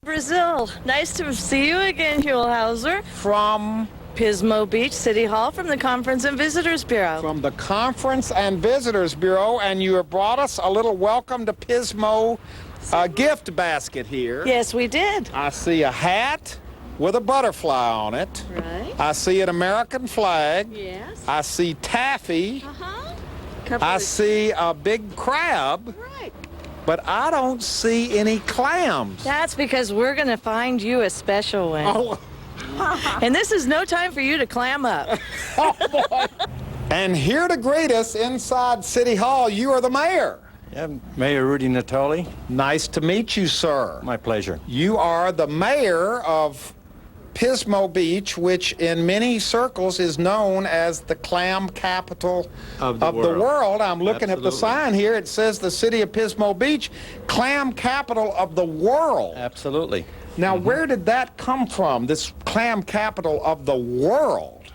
Brazil. Nice to see you again, Huell Howser. From Pismo Beach, City Hall, from the Conference and Visitors Bureau. From the Conference and Visitors Bureau, and you have brought us a little welcome to Pismo gift basket here. Yes, we did. I see a hat with a butterfly on it. Right. I see an American flag. Yes. I see taffy. Uh-huh. I see a big crab. Right. But I don't see any clams. That's because we're going to find you a special one. Oh. And this is no time for you to clam up. Oh, boy. And here to greet us inside City Hall, you are the mayor. Yeah, Mayor Rudy Natoli. Nice to meet you, sir. My pleasure. You are the mayor of Pismo Beach, which in many circles is known as the clam capital of the world. I'm looking at the sign here. It says the city of Pismo Beach, clam capital of the world. Absolutely. Now, where did that come from, this clam capital of the world?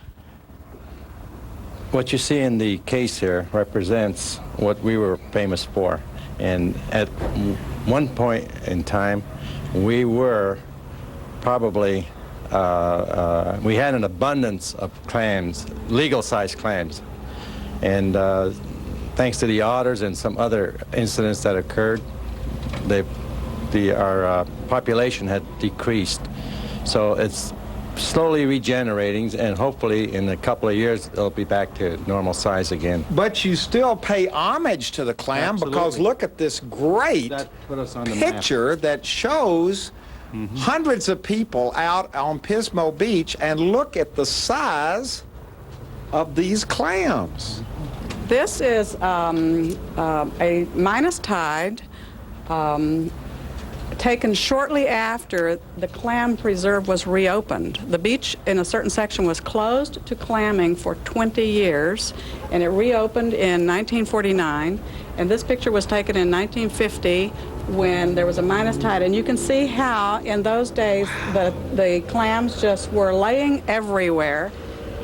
What you see in the case here represents what we were famous for. And at one point in time, we were probably, we had an abundance of clams, legal-sized clams. And thanks to the otters and some other incidents that occurred, our population had decreased. So it's slowly regenerating, and hopefully in a couple of years it'll be back to normal size again. But you still pay homage to the clam. Absolutely. Because look at this great Put us on the picture that shows hundreds of people out on Pismo Beach, and look at the size of these clams. This is a minus tide taken shortly after the clam preserve was reopened. The beach in a certain section was closed to clamming for 20 years, and it reopened in 1949. And this picture was taken in 1950 when there was a minus tide. And you can see how in those days the clams just were laying everywhere,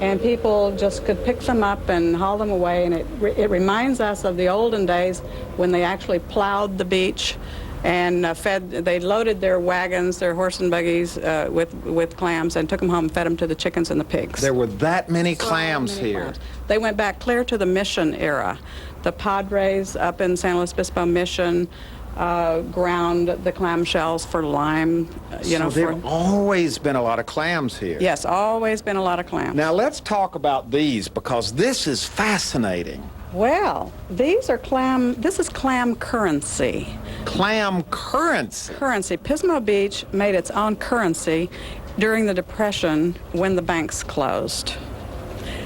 and people just could pick them up and haul them away. And it reminds us of the olden days when they actually plowed the beach and they loaded their wagons, their horse and buggies with clams, and took them home and fed them to the chickens and the pigs. There were that many clams here. Clams. They went back clear to the Mission era. The Padres up in San Luis Obispo Mission ground the clam shells for lime. So there have always been a lot of clams here. Yes, always been a lot of clams. Now let's talk about these, because this is fascinating. Well, this is clam currency. Clam currency. Currency. Pismo Beach made its own currency during the Depression when the banks closed.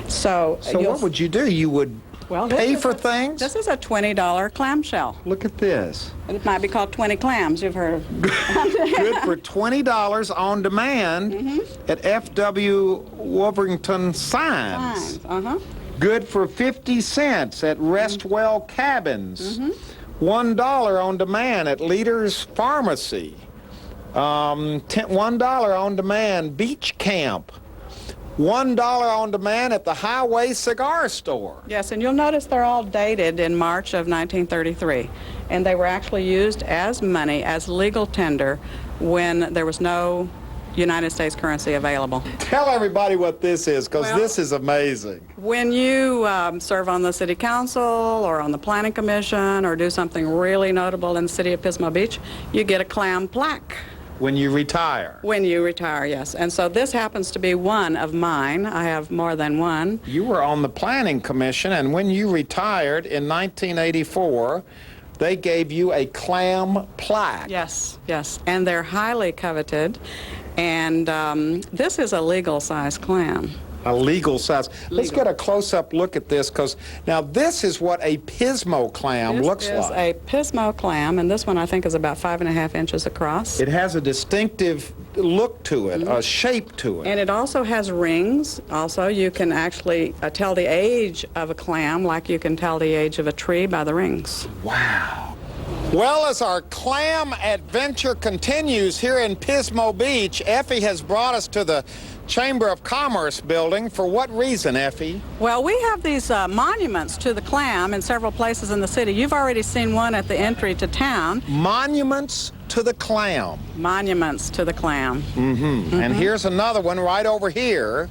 So what would you do? You would pay for things? This is a $20 clam shell. Look at this. It might be called 20 clams, you've heard of. Good for $20 on demand at F.W. Wolverton Signs. Good for 50 cents at Restwell Cabins. $1 on demand at Leader's Pharmacy. $1 on demand Beach Camp. $1 on demand at the Highway Cigar Store. Yes, and you'll notice they're all dated in March of 1933. And they were actually used as money, as legal tender, when there was no United States currency available. Tell everybody what this is, because this is amazing. When you serve on the City Council or on the Planning Commission or do something really notable in the city of Pismo Beach, you get a clam plaque. When you retire. When you retire, yes. And so this happens to be one of mine. I have more than one. You were on the Planning Commission, and when you retired in 1984, they gave you a clam plaque. Yes, yes. And they're highly coveted. And this is a legal-sized clam. A legal size. Let's get a close-up look at this, because now this is what a Pismo clam looks like. This is a Pismo clam, and this one I think is about 5.5 inches across. It has a distinctive look to it, a shape to it. And it also has rings. Also, you can actually tell the age of a clam like you can tell the age of a tree by the rings. Wow. Well, as our clam adventure continues here in Pismo Beach, Effie has brought us to the Chamber of Commerce building. For what reason, Effie? Well, we have these monuments to the clam in several places in the city. You've already seen one at the entry to town. Monuments to the clam. Monuments to the clam. And here's another one right over here.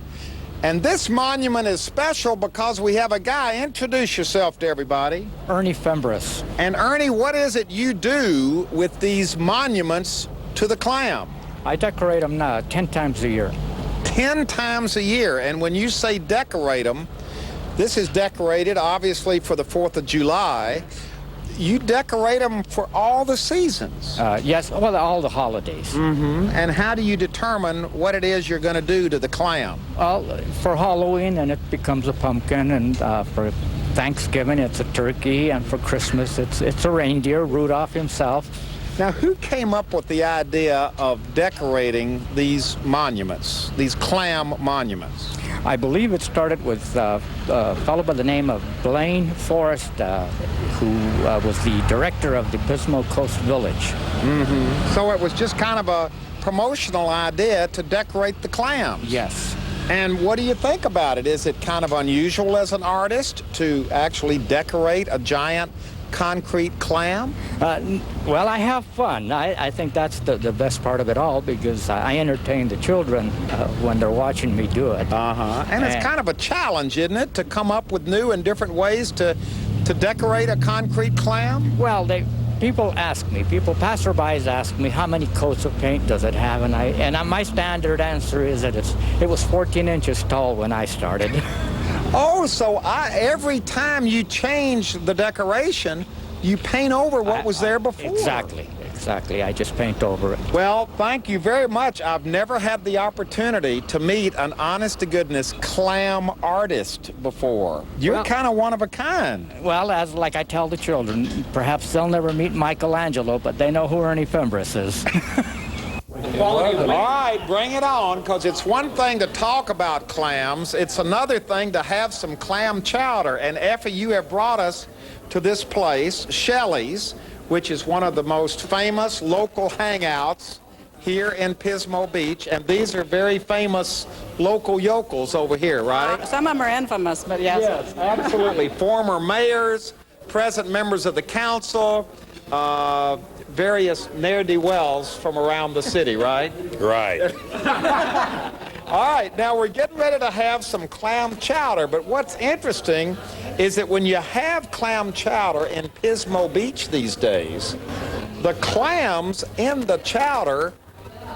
And this monument is special because we have a guy. Introduce yourself to everybody. Ernie Fembris. And Ernie, what is it you do with these monuments to the clam? I decorate them 10 times a year. 10 times a year. And when you say decorate them, this is decorated obviously for the 4th of July. You decorate them for all the seasons. Yes, well, all the holidays. And how do you determine what it is you're going to do to the clam? Well, for Halloween, then it becomes a pumpkin, and for Thanksgiving, it's a turkey, and for Christmas, it's a reindeer, Rudolph himself. Now, who came up with the idea of decorating these monuments, these clam monuments? I believe it started with a fellow by the name of Blaine Forrest, who was the director of the Pismo Coast Village. So it was just kind of a promotional idea to decorate the clams. Yes. And what do you think about it? Is it kind of unusual as an artist to actually decorate a giant concrete clam? Well, I have fun. I think that's the best part of it all, because I entertain the children when they're watching me do it. And it's kind of a challenge, isn't it, to come up with new and different ways to decorate a concrete clam? Well, people ask me, passerbys ask me, how many coats of paint does it have? And my standard answer is that it was 14 inches tall when I started. Oh, so every time you change the decoration, you paint over what was there before. Exactly. I just paint over it. Well, thank you very much. I've never had the opportunity to meet an honest-to-goodness clam artist before. You're kind of one of a kind. Well, like I tell the children, perhaps they'll never meet Michelangelo, but they know who Ernie Fembris is. All right, bring it on, because it's one thing to talk about clams. It's another thing to have some clam chowder. And Effie, you have brought us to this place, Shelley's, which is one of the most famous local hangouts here in Pismo Beach. And these are very famous local yokels over here, right? Some of them are infamous, but yes. Yes, absolutely. Former mayors, present members of the council, various ne'er-do-wells from around the city, right? Right. All right, now we're getting ready to have some clam chowder, but what's interesting is that when you have clam chowder in Pismo Beach these days, the clams in the chowder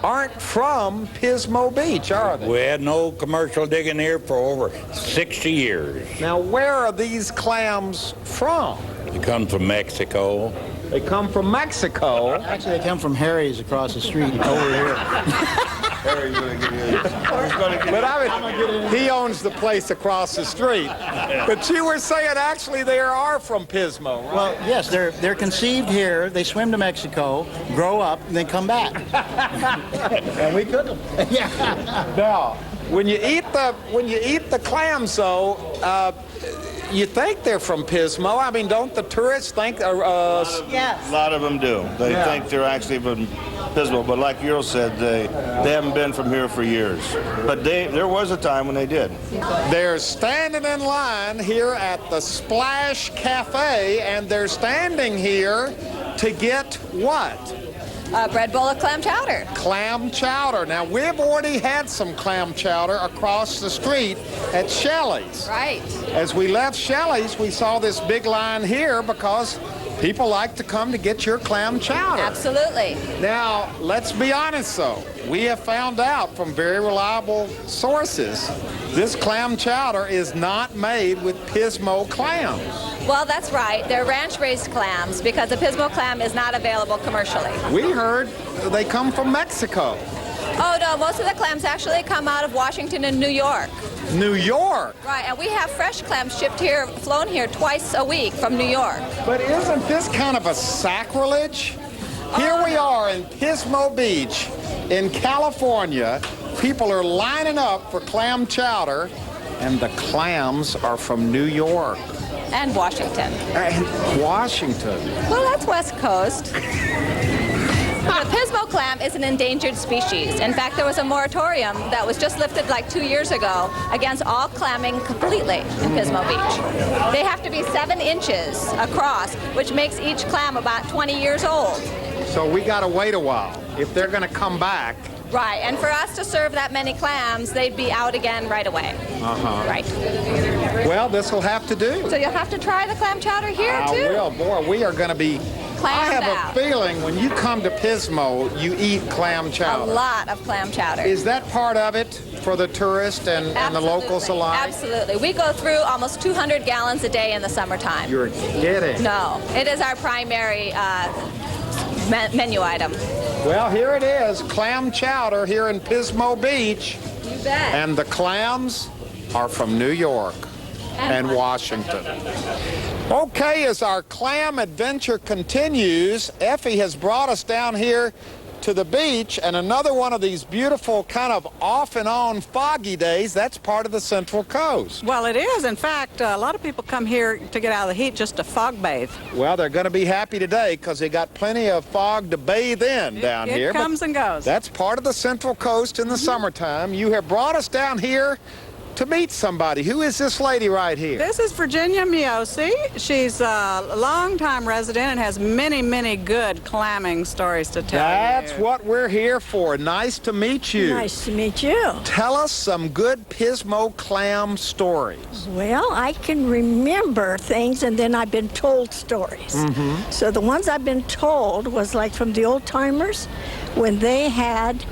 aren't from Pismo Beach, are they? We had no commercial digging here for over 60 years. Now, where are these clams from? They come from Mexico. They come from Mexico. Actually, they come from Harry's across the street over here. Harry's going to get in. But I mean, he owns the place across the street. But you were saying actually they are from Pismo, right? Well, yes, they're conceived here. They swim to Mexico, grow up, and then come back. And we cook them. Yeah. Now, when you eat the clams, though, you think they're from Pismo. I mean, don't the tourists think? Yes. A lot of them do. They think they're actually from Pismo, but like Earl said, they haven't been from here for years. But there was a time when they did. They're standing in line here at the Splash Cafe, and they're standing here to get what? A bread bowl of clam chowder. Clam chowder. Now, we've already had some clam chowder across the street at Shelley's. Right. As we left Shelley's, we saw this big line here because people like to come to get your clam chowder. Absolutely. Now, let's be honest, though. We have found out from very reliable sources this clam chowder is not made with Pismo clams. Well, that's right. They're ranch-raised clams because the Pismo clam is not available commercially. We heard they come from Mexico. Oh, no, most of the clams actually come out of Washington and New York. New York? Right, and we have fresh clams shipped here, flown here twice a week from New York. But isn't this kind of a sacrilege? Here we are in Pismo Beach in California. People are lining up for clam chowder, and the clams are from New York. And Washington. And Washington. Well, that's West Coast. The Pismo clam is an endangered species. In fact, there was a moratorium that was just lifted like 2 years ago against all clamming completely in Pismo Beach. They have to be 7 inches across, which makes each clam about 20 years old. So we got to wait a while. If they're going to come back. Right, and for us to serve that many clams, they'd be out again right away. Right. Well, this will have to do. So you'll have to try the clam chowder here, too. I will. Boy, we are going to be... Clammed I have out. a feeling when you come to Pismo, you eat clam A chowder. lot of clam chowder. Is that part of it for the tourists and the locals alike? Absolutely. We go through almost 200 gallons a day in the summertime. You're kidding. No, it is our primary menu item. Well, here it is, clam chowder here in Pismo Beach. You bet. And the clams are from New York and Washington. Okay, as our clam adventure continues, Effie has brought us down here to the beach, and another one of these beautiful kind of off and on foggy days. That's part of the Central Coast. Well, it is. In fact, a lot of people come here to get out of the heat just to fog bathe. Well, they're going to be happy today because they got plenty of fog to bathe in down here. It comes and goes. That's part of the Central Coast in the summertime. You have brought us down here to meet somebody. Who is this lady right here? This is Virginia Miosi. She's a longtime resident and has many, many good clamming stories to tell. That's what we're here for. Nice to meet you. Nice to meet you. Tell us some good Pismo clam stories. Well, I can remember things, and then I've been told stories. So the ones I've been told was like from the old timers when they'd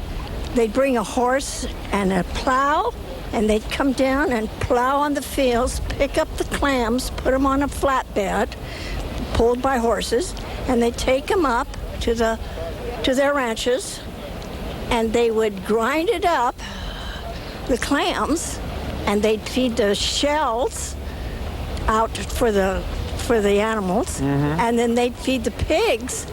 bring a horse and a plow, and they'd come down and plow on the fields, pick up the clams, put them on a flatbed, pulled by horses, and they'd take them up to their ranches, and they would grind it up, the clams, and they'd feed the shells out for the animals, and then they'd feed the pigs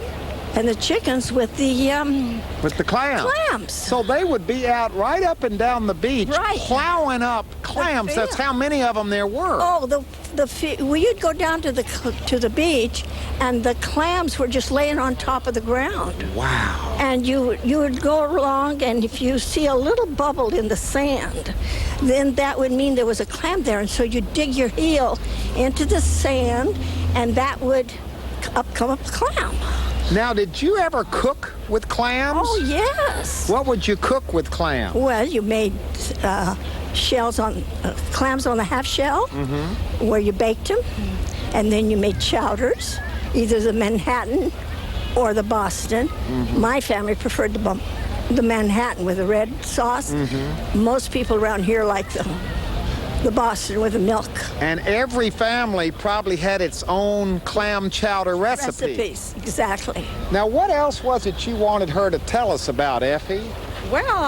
and the chickens with the clams. So they would be out right up and down the beach, plowing up clams. That's how many of them there were. Oh, you'd go down to the beach, and the clams were just laying on top of the ground. Wow. And you would go along, and if you see a little bubble in the sand, then that would mean there was a clam there. And so you dig your heel into the sand, and that would come up a clam. Now, did you ever cook with clams? Oh, yes. What would you cook with clams? Well, you made clams on the half shell, where you baked them, and then you made chowders, either the Manhattan or the Boston. My family preferred the Manhattan with the red sauce. Most people around here like the Boston with the milk. And every family probably had its own clam chowder recipe. Recipes, exactly. Now, what else was it you wanted her to tell us about, Effie? Well,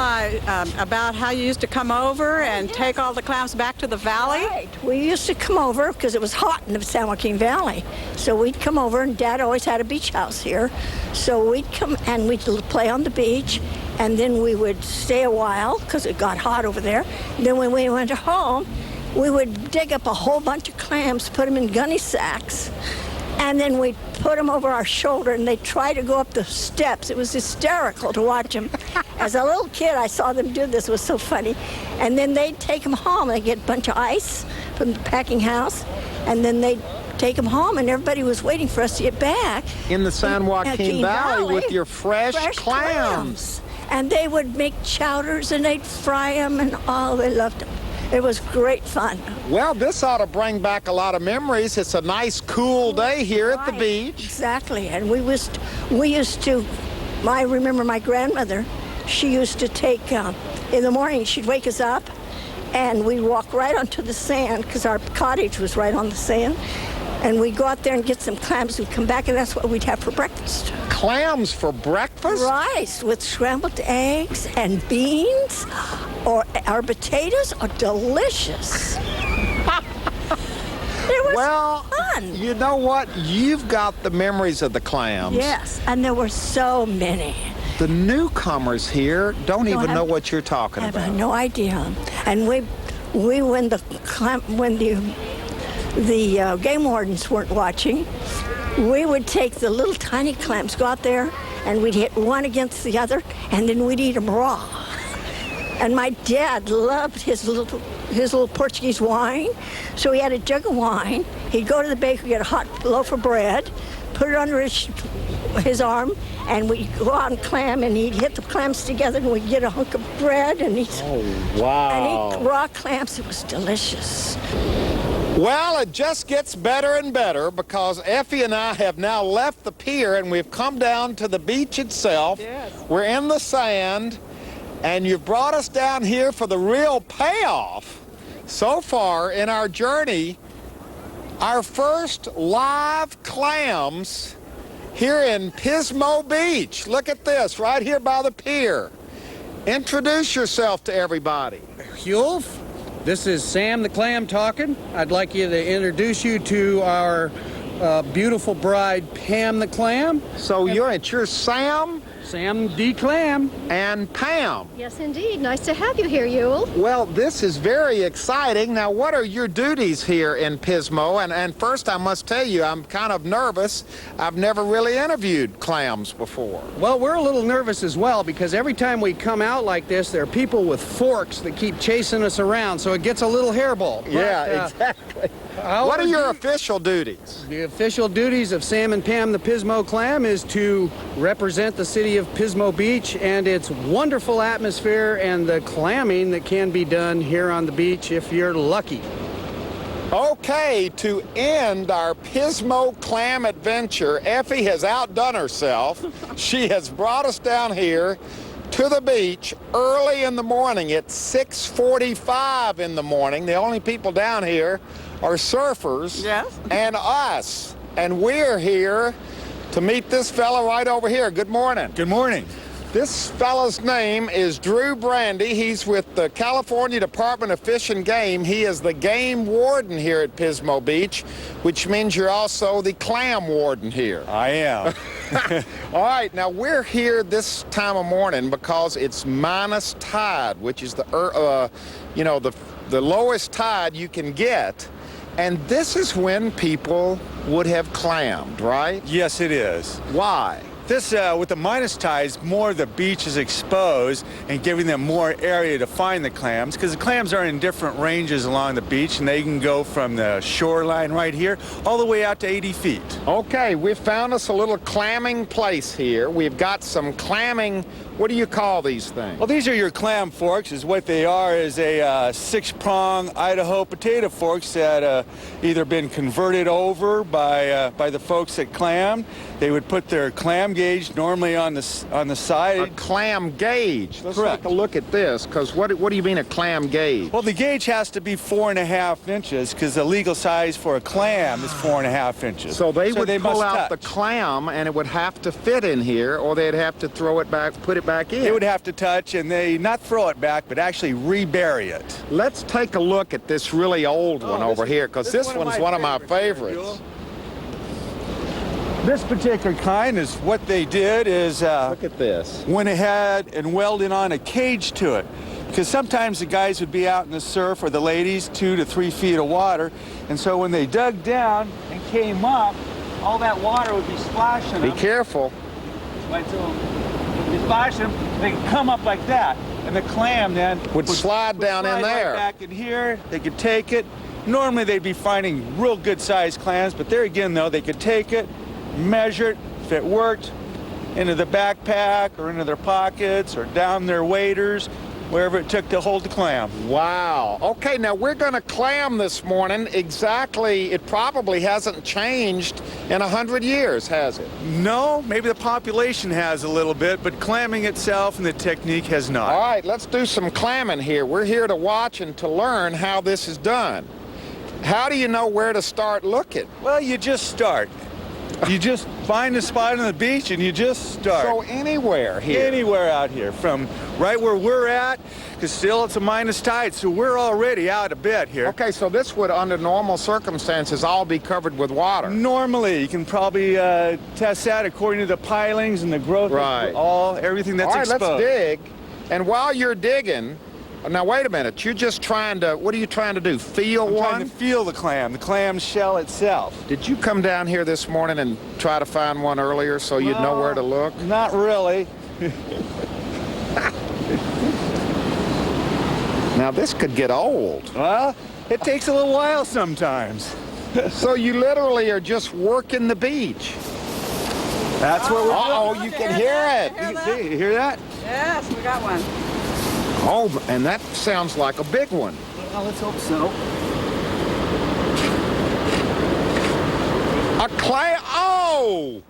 about how you used to come over and take all the clams back to the valley. Right. We used to come over because it was hot in the San Joaquin Valley. So we'd come over, and Dad always had a beach house here. So we'd come and we'd play on the beach, and then we would stay a while because it got hot over there. Then when we went home, we would dig up a whole bunch of clams, put them in gunny sacks, and then we'd put them over our shoulder, and they'd try to go up the steps. It was hysterical to watch them. As a little kid, I saw them do this. It was so funny. And then they'd take them home. They'd get a bunch of ice from the packing house, and then they'd take them home, and everybody was waiting for us to get back. In the San Joaquin Valley with your fresh clams. And they would make chowders, and they'd fry them, and they loved them. It was great fun. Well, this ought to bring back a lot of memories. It's a nice, cool day here at the beach. Exactly. And I remember my grandmother, she used to take, in the morning, she'd wake us up, and we'd walk right onto the sand, because our cottage was right on the sand. And we'd go out there and get some clams. We'd come back, and that's what we'd have for breakfast. Clams for breakfast? Rice with scrambled eggs and beans, or our potatoes are delicious. It was fun. You know what? You've got the memories of the clams. Yes, and there were so many. The newcomers here don't even know what you're talking about. I have no idea. And when the the game wardens weren't watching, we would take the little tiny clams, go out there, and we'd hit one against the other, and then we'd eat them raw. And my dad loved his little Portuguese wine, so he had a jug of wine. He'd go to the bakery, get a hot loaf of bread, put it under his arm, and we'd go out and clam, and he'd hit the clams together, and we'd get a hunk of bread, and he'd and eat raw clams. It was delicious. Well, it just gets better and better because Effie and I have now left the pier and we've come down to the beach itself. Yes. We're in the sand, and you've brought us down here for the real payoff. So far in our journey, our first live clams here in Pismo Beach. Look at this, right here by the pier. Introduce yourself to everybody. Huell, this is Sam the Clam talking. I'd like you to introduce you to our beautiful bride, Pam the Clam. So you're Sam? Sam D. Clam. And Pam. Yes, indeed. Nice to have you here, Huell. Well, this is very exciting. Now, what are your duties here in Pismo? And first, I must tell you, I'm kind of nervous. I've never really interviewed clams before. Well, we're a little nervous as well because every time we come out like this, there are people with forks that keep chasing us around, so it gets a little hairball. Yeah, exactly. What are your official duties? The official duties of Sam and Pam the Pismo Clam is to represent the city of Pismo Beach and its wonderful atmosphere and the clamming that can be done here on the beach if you're lucky. Okay, to end our Pismo clam adventure, Effie has outdone herself. She has brought us down here to the beach early in the morning at 6:45 in the morning. The only people down here are surfers. Yes. And us. And we're here to meet this fellow right over here. Good morning. Good morning. This fellow's name is Drew Brandy. He's with the California Department of Fish and Game. He is the game warden here at Pismo Beach, which means you're also the clam warden here. I am. All right, now we're here this time of morning because it's minus tide, which is the lowest tide you can get. And this is when people would have clammed, right? Yes, it is. Why? This, with the minus tides, more of the beach is exposed and giving them more area to find the clams, because the clams are in different ranges along the beach, and they can go from the shoreline right here all the way out to 80 feet. Okay, we've found us a little clamming place here. We've got some clamming, what do you call these things? Well, these are your clam forks. Is what they are is a six-prong Idaho potato forks that either been converted over by the folks that clam. They would put their clam gauge normally on the side. A clam gauge. Let's Correct. take a look at this, because what do you mean a clam gauge? Well, the gauge has to be 4.5 inches because the legal size for a clam is 4.5 inches. So they would pull must out touch. the clam, and it would have to fit in here, or they'd have to throw it back, put it back in. They would have to touch, and they not throw it back, but actually rebury it. Let's take a look at this really old one over here, because this one's one of my favorites. Huell. This particular kind is what they did is Look at this. went ahead and welded on a cage to it. Because sometimes the guys would be out in the surf, or the ladies, 2 to 3 feet of water. And so when they dug down and came up, all that water would be splashing Be them. careful. Right, so they splash them, they come up like that. And the clam then Would slide down in slide there. Right back in here, they could take it. Normally they'd be finding real good sized clams, but there again though, they could take it, measure it, if it worked, into the backpack or into their pockets or down their waders, wherever it took to hold the clam. Wow. Okay, now we're going to clam this morning. Exactly, it probably hasn't changed in 100 years, has it? No, maybe the population has a little bit, but clamming itself and the technique has not. All right, let's do some clamming here. We're here to watch and to learn how this is done. How do you know where to start looking? Well, you just start. You just find a spot on the beach and you just start. So anywhere here? Anywhere out here, from right where we're at, because still it's a minus tide, so we're already out a bit here. Okay, so this would, under normal circumstances, all be covered with water. Normally, you can probably test that according to the pilings and the growth Right. of everything that's all right, exposed. let's dig. And while you're digging, Now, wait a minute. You're just trying to, what are you trying to do, feel I'm one? trying to feel the clam shell itself. Did you come down here this morning and try to find one earlier so you'd know where to look? Not really. Now, this could get old. Well, it takes a little while sometimes. So you literally are just working the beach. That's what we're Uh-oh, you can hear it. You hear that? Yes, we got one. Oh, and that sounds like a big one. Well, let's hope so. A clam. Oh!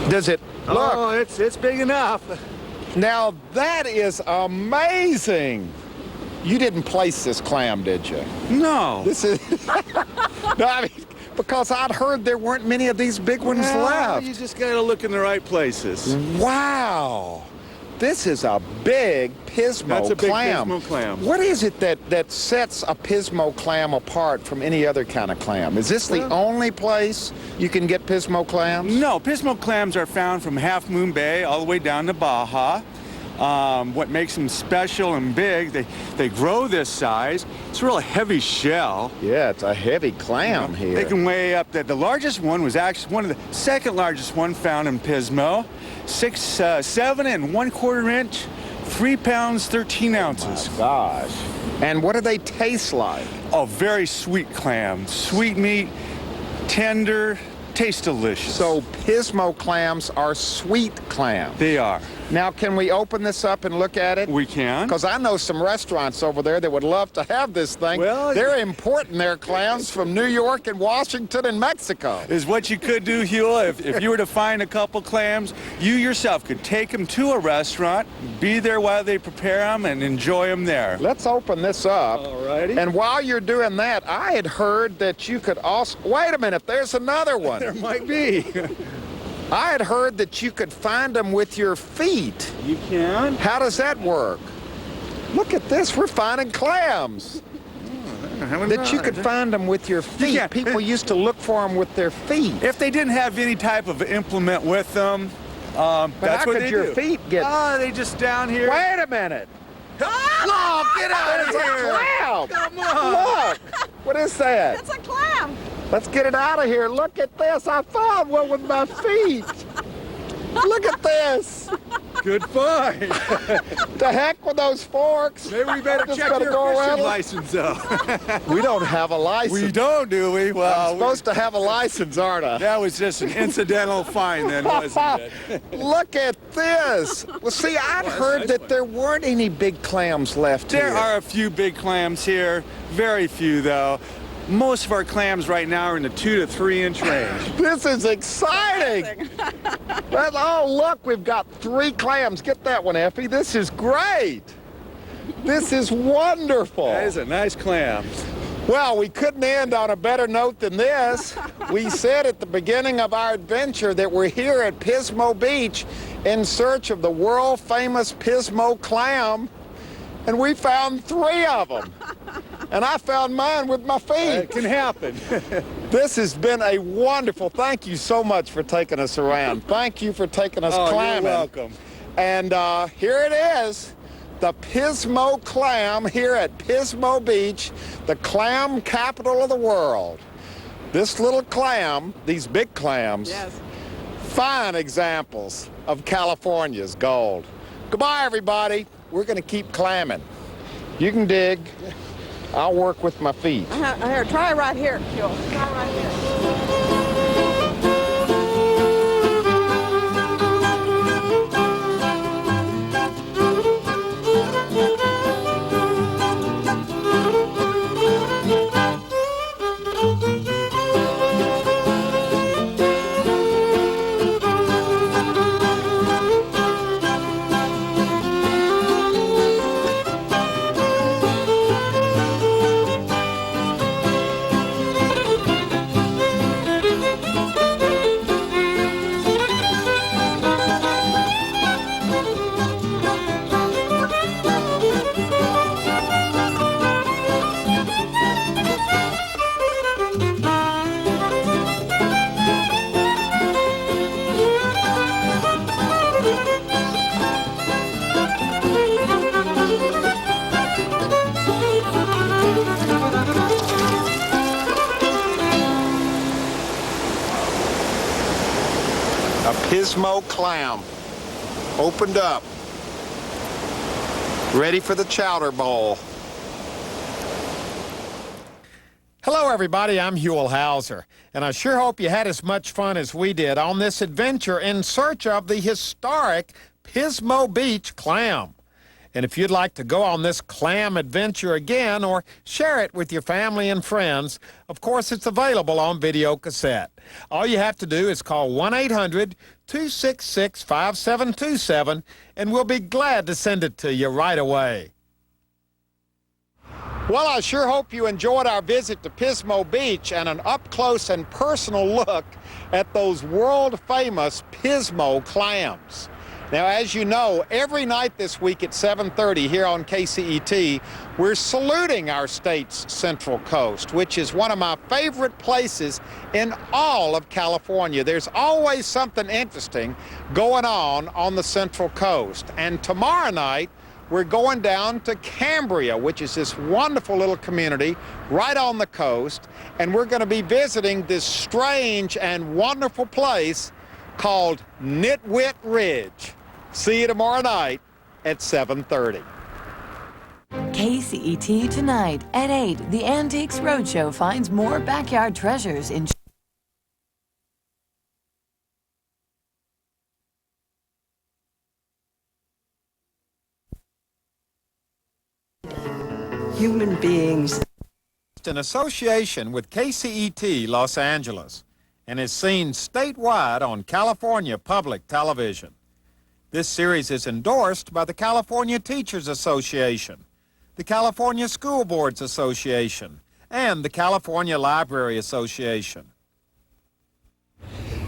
Does it look? Oh, it's big enough. Now that is amazing. You didn't place this clam, did you? No. This is. No, I mean, because I'd heard there weren't many of these big ones left. You just gotta look in the right places. Wow. This is a big Pismo That's a big clam. Pismo clam. What is it that sets a Pismo clam apart from any other kind of clam? Is this the only place you can get Pismo clams? No, Pismo clams are found from Half Moon Bay all the way down to Baja. What makes them special and big, they grow this size. It's a real heavy shell. Yeah, it's a heavy clam here. They can weigh up the largest one was actually one of the second largest one found in Pismo. 7 1/4 inch, 3 pounds, 13 ounces. Oh gosh. And what do they taste like? Oh, very sweet clam. Sweet meat, tender, tastes delicious. So Pismo clams are sweet clams. They are. Now, can we open this up and look at it? We can. Because I know some restaurants over there that would love to have this thing. Well, they're importing their clams from New York and Washington and Mexico. Is what you could do, Huell, if you were to find a couple clams, you yourself could take them to a restaurant, be there while they prepare them, and enjoy them there. Let's open this up. Alrighty. And while you're doing that, I had heard that you could also... Wait a minute, there's another one. There might be. I had heard that you could find them with your feet. You can. How does that work? Look at this, we're finding clams. That you could find them with your feet. Yeah. People used to look for them with their feet. If they didn't have any type of implement with them, But that's how what could they your do. feet get... They just down here. Wait a minute. Look, get out of It's a here. clam. Come on. Look. What is that? It's a clam. Let's get it out of here. Look at this. I found one with my feet. Look at this. Good find. The heck with those forks. Maybe we better Just check gotta your go around fishing it. license, though. We don't have a license. We don't, do we? I'm Well, supposed to have a license, aren't I? that was just an incidental find then, wasn't it? Look at this. Well, see, I'd heard that there weren't any big clams left There here. are a few big clams here. Very few, though. Most of our clams right now are in the 2 to 3 inch range. This is exciting. Oh, look, we've got 3 clams. Get that one, Effie. This is great. This is wonderful. That is a nice clam. Well, we couldn't end on a better note than this. We said at the beginning of our adventure that we're here at Pismo Beach in search of the world-famous Pismo clam, and we found 3 of them. And I found mine with my feet. It can happen. This has been a wonderful, thank you so much for taking us around. Thank you for taking us climbing. You're welcome. And here it is, the Pismo clam here at Pismo Beach, the clam capital of the world. This little clam, these big clams, Yes. fine examples of California's gold. Goodbye, everybody. We're going to keep clamming. You can dig. I'll work with my feet. Here, try right here, Huell. Try right here. Pismo clam. Opened up. Ready for the chowder bowl. Hello, everybody. I'm Huell Howser, and I sure hope you had as much fun as we did on this adventure in search of the historic Pismo Beach clam. And if you'd like to go on this clam adventure again or share it with your family and friends, of course, it's available on video cassette. All you have to do is call 1-800-266-5727, and we'll be glad to send it to you right away. Well, I sure hope you enjoyed our visit to Pismo Beach and an up-close and personal look at those world-famous Pismo clams. Now, as you know, every night this week at 7:30 here on KCET, we're saluting our state's Central Coast, which is one of my favorite places in all of California. There's always something interesting going on the Central Coast. And tomorrow night, we're going down to Cambria, which is this wonderful little community right on the coast, and we're going to be visiting this strange and wonderful place called Nitwit Ridge. See you tomorrow night at 7:30. KCET tonight at 8. The Antiques Roadshow finds more backyard treasures in human beings. In association with KCET Los Angeles and is seen statewide on California Public Television. This series is endorsed by the California Teachers Association, the California School Boards Association, and the California Library Association.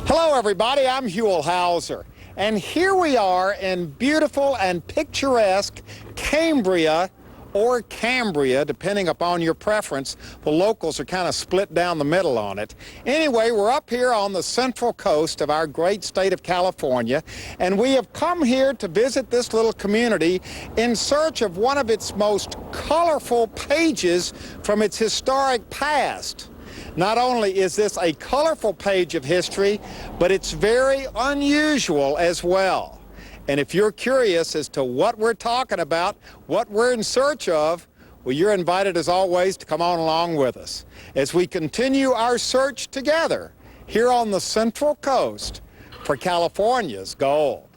Hello, everybody. I'm Huell Howser, and here we are in beautiful and picturesque Cambria, or Cambria, depending upon your preference. The locals are kind of split down the middle on it. Anyway, we're up here on the central coast of our great state of California, and we have come here to visit this little community in search of one of its most colorful pages from its historic past. Not only is this a colorful page of history, but it's very unusual as well. And if you're curious as to what we're talking about, what we're in search of, well, you're invited as always to come on along with us as we continue our search together here on the Central Coast for California's gold.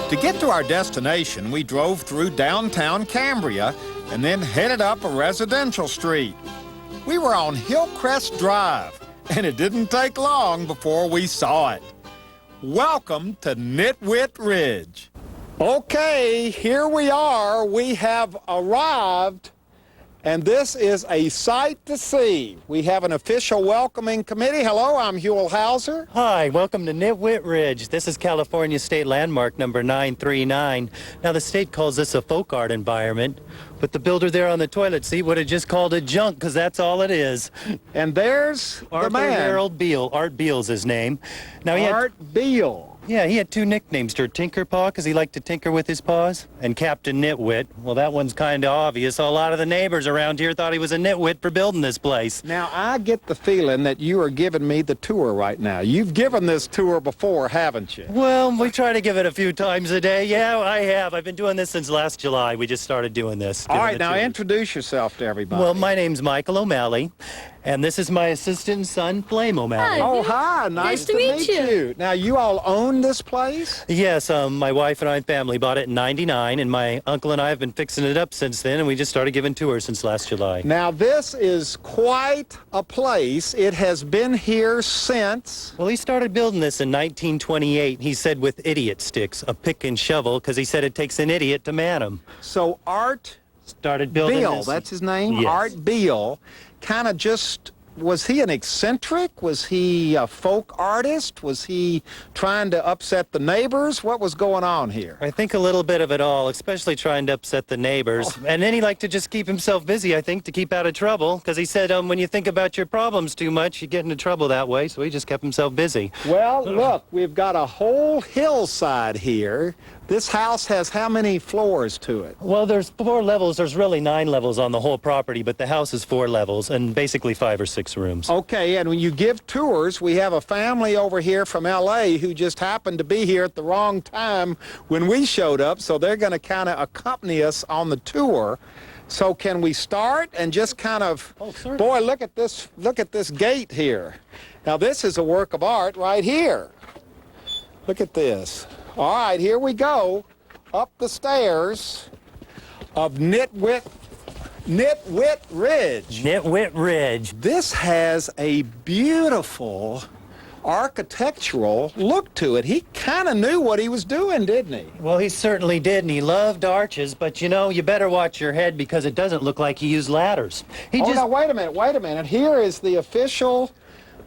To get to our destination, we drove through downtown Cambria and then headed up a residential street. We were on Hillcrest Drive, and it didn't take long before we saw it. Welcome to Nitwit Ridge. Okay, here we are. We have arrived, and this is a sight to see. We have an official welcoming committee. Hello, I'm Huell Howser. Hi, welcome to Nitwit Ridge. This is California State Landmark number 939. Now, the state calls this a folk art environment, but the builder there on the toilet seat would have just called it junk, because that's all it is. And there's the man. Harold Beale. Art Beale's his name. Now, Art Beale. Yeah, he had two nicknames, Tinkerpaw, because he liked to tinker with his paws, and Captain Nitwit. Well, that one's kind of obvious. A lot of the neighbors around here thought he was a nitwit for building this place. Now, I get the feeling that you are giving me the tour right now. You've given this tour before, haven't you? Well, we try to give it a few times a day. Yeah, I have. I've been doing this since last July. We just started doing this. All right, now introduce yourself to everybody. Well, my name's Michael O'Malley, and this is my assistant son, Flame O'Malley. Oh, hi. Nice to meet you. Now, you all own this place? Yes, my wife and I and family bought it in '99, and my uncle and I have been fixing it up since then, and we just started giving tours since last July. Now, this is quite a place. It has been here since... Well, he started building this in 1928, he said, with idiot sticks, a pick and shovel, because he said it takes an idiot to man them. So Art started building Beale, this. that's his name? Yes. Art Beale kind of just was he an eccentric? Was he a folk artist? Was he trying to upset the neighbors? What was going on here? I think a little bit of it all, especially trying to upset the neighbors. Oh. And then he liked to just keep himself busy, I think, to keep out of trouble. Because he said, when you think about your problems too much, you get into trouble that way. So he just kept himself busy. Well, look, we've got a whole hillside here. This house has how many floors to it? Well, there's 4 levels. There's really 9 levels on the whole property, but the house is 4 levels and basically 5 or 6 rooms. Okay, and when you give tours, we have a family over here from L.A. who just happened to be here at the wrong time when we showed up, so they're going to kind of accompany us on the tour. So can we start and just kind of, boy, look at this gate here. Now this is a work of art right here. Look at this. All right, here we go up the stairs of Nitwit Ridge. Nitwit Ridge. This has a beautiful architectural look to it. He kind of knew what he was doing, didn't he? Well, he certainly did, and he loved arches, but you know, you better watch your head because it doesn't look like he used ladders. Now, wait a minute. Here is the official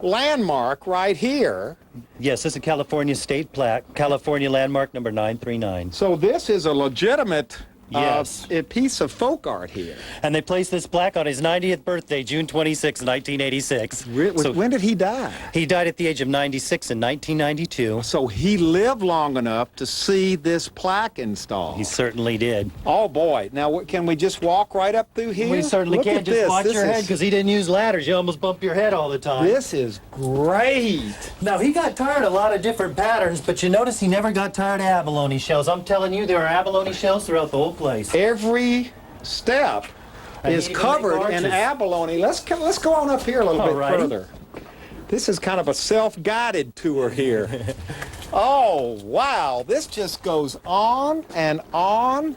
landmark right here. Yes, this is a California state plaque, California landmark number 939. So this is a legitimate Yes. A piece of folk art here. And they placed this plaque on his 90th birthday, June 26, 1986. When did he die? He died at the age of 96 in 1992. So he lived long enough to see this plaque installed. He certainly did. Oh, boy. Now, can we just walk right up through here? We certainly Look can. at Just this. watch This your is- head because he didn't use ladders. You almost bump your head all the time. This is great. Now, he got tired of a lot of different patterns, but you notice he never got tired of abalone shells. I'm telling you, there are abalone shells throughout the whole place. Every step is covered in abalone. Let's go on up here a little bit further. This is kind of a self-guided tour here. Oh, wow. This just goes on and on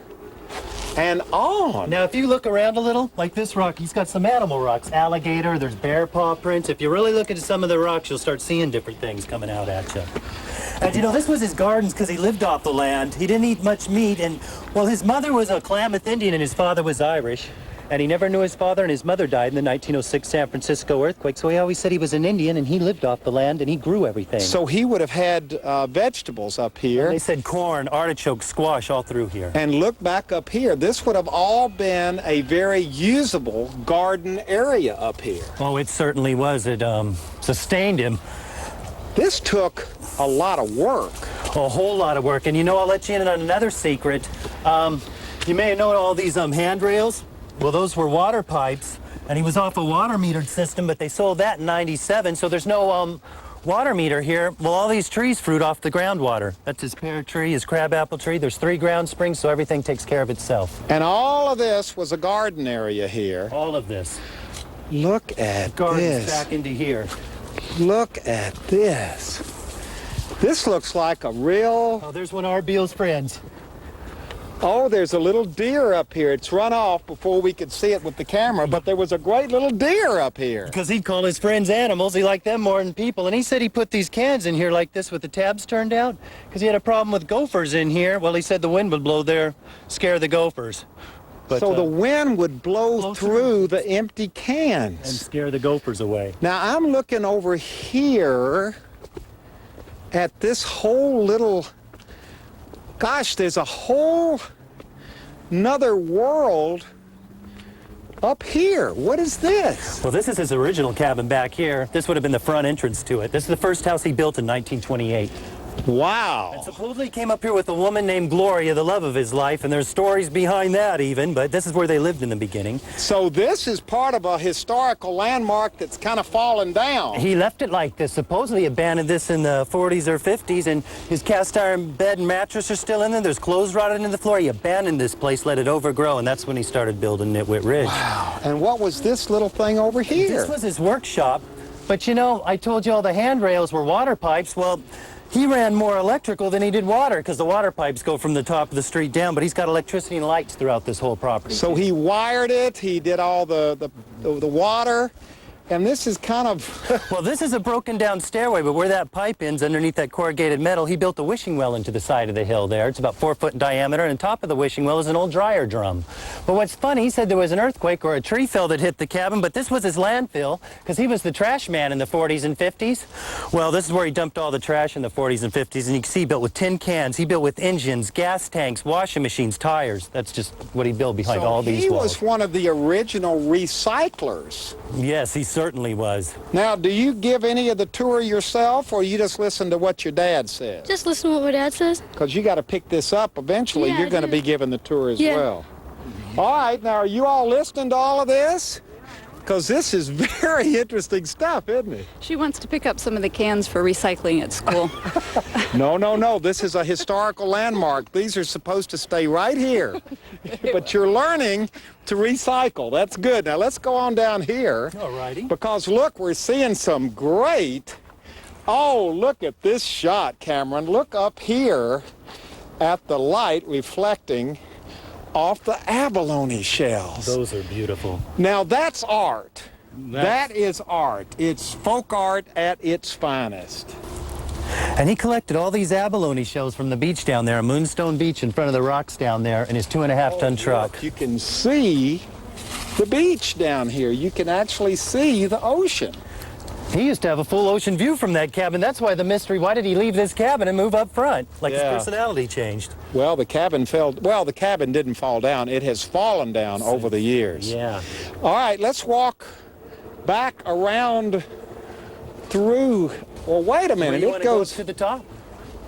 and on. Now, if you look around a little, like this rock, he's got some animal rocks. Alligator, there's bear paw prints. If you really look into some of the rocks, you'll start seeing different things coming out at you. And you know, this was his gardens because he lived off the land. He didn't eat much meat, and well, his mother was a Klamath Indian and his father was Irish. And he never knew his father, and his mother died in the 1906 San Francisco earthquake, so he always said he was an Indian, and he lived off the land, and he grew everything. So he would have had vegetables up here. And they said corn, artichoke, squash all through here. And look back up here. This would have all been a very usable garden area up here. Oh, it certainly was. It sustained him. This took a lot of work. A whole lot of work. And you know, I'll let you in on another secret. You may have known all these handrails. Well, those were water pipes, and he was off a water metered system, but they sold that in '97, so there's no water meter here. Well, all these trees fruit off the groundwater. That's his pear tree, his crabapple tree. There's 3 ground springs, so everything takes care of itself. And all of this was a garden area here. All of this. Look at Gardens this. back into here. Look at this. This looks like a real... Oh, there's one of our Beale's friends. Oh, there's a little deer up here. It's run off before we could see it with the camera, but there was a great little deer up here. Because he'd call his friends animals. He liked them more than people. And he said he put these cans in here like this with the tabs turned out because he had a problem with gophers in here. Well, he said the wind would blow there, scare the gophers. But, so the wind would blow through the empty and cans. scare the gophers away. Now, I'm looking over here at this whole little... Gosh, there's a whole another world up here. What is this? Well, this is his original cabin back here. This would have been the front entrance to it. This is the first house he built in 1928. Wow. And supposedly he came up here with a woman named Gloria, the love of his life, and there's stories behind that even, but this is where they lived in the beginning. So this is part of a historical landmark that's kind of fallen down. He left it like this, supposedly abandoned this in the 40s or 50s, and his cast iron bed and mattress are still in there. There's clothes rotted into the floor. He abandoned this place, let it overgrow, and that's when he started building Nitwit Ridge. Wow. And what was this little thing over here? This was his workshop, but you know, I told you all the handrails were water pipes. Well, he ran more electrical than he did water because the water pipes go from the top of the street down, but he's got electricity and lights throughout this whole property. So he wired it, he did all the water, And this is kind of... Well, this is a broken down stairway, but where that pipe ends underneath that corrugated metal, he built a wishing well into the side of the hill there. It's about 4 foot in diameter, and on top of the wishing well is an old dryer drum. But what's funny, he said there was an earthquake or a tree fell that hit the cabin, but this was his landfill, because he was the trash man in the 40s and 50s. Well, this is where he dumped all the trash in the 40s and 50s, and you can see he built with tin cans, he built with engines, gas tanks, washing machines, tires. That's just what he built behind all these walls. He was one of the original recyclers. Yes, he certainly was. Now, do you give any of the tour yourself, or you just listen to what your dad says? Just listen to what my dad says. Because you got to pick this up eventually. Yeah, You're going to be giving the tour as Yeah. well. All right, now are you all listening to all of this? Because this is very interesting stuff, isn't it? She wants to pick up some of the cans for recycling at school. No, no, no. This is a historical landmark. These are supposed to stay right here. But you're learning to recycle. That's good. Now let's go on down here. All righty. Because look, we're seeing some great... Oh, look at this shot, Cameron. Look up here at the light reflecting off the abalone shells. Those are beautiful. Now that's art. That is art. It's folk art at its finest. And he collected all these abalone shells from the beach down there, Moonstone Beach in front of the rocks down there, in his 2.5-ton truck. Look, you can see the beach down here. You can actually see the ocean. He used to have a full ocean view from that cabin. That's why the mystery, why did he leave this cabin and move up front? Like his personality changed. Well, the cabin the cabin didn't fall down. It has fallen down over the years. Yeah. All right, let's walk back around through. Well, wait a minute. It goes to the top.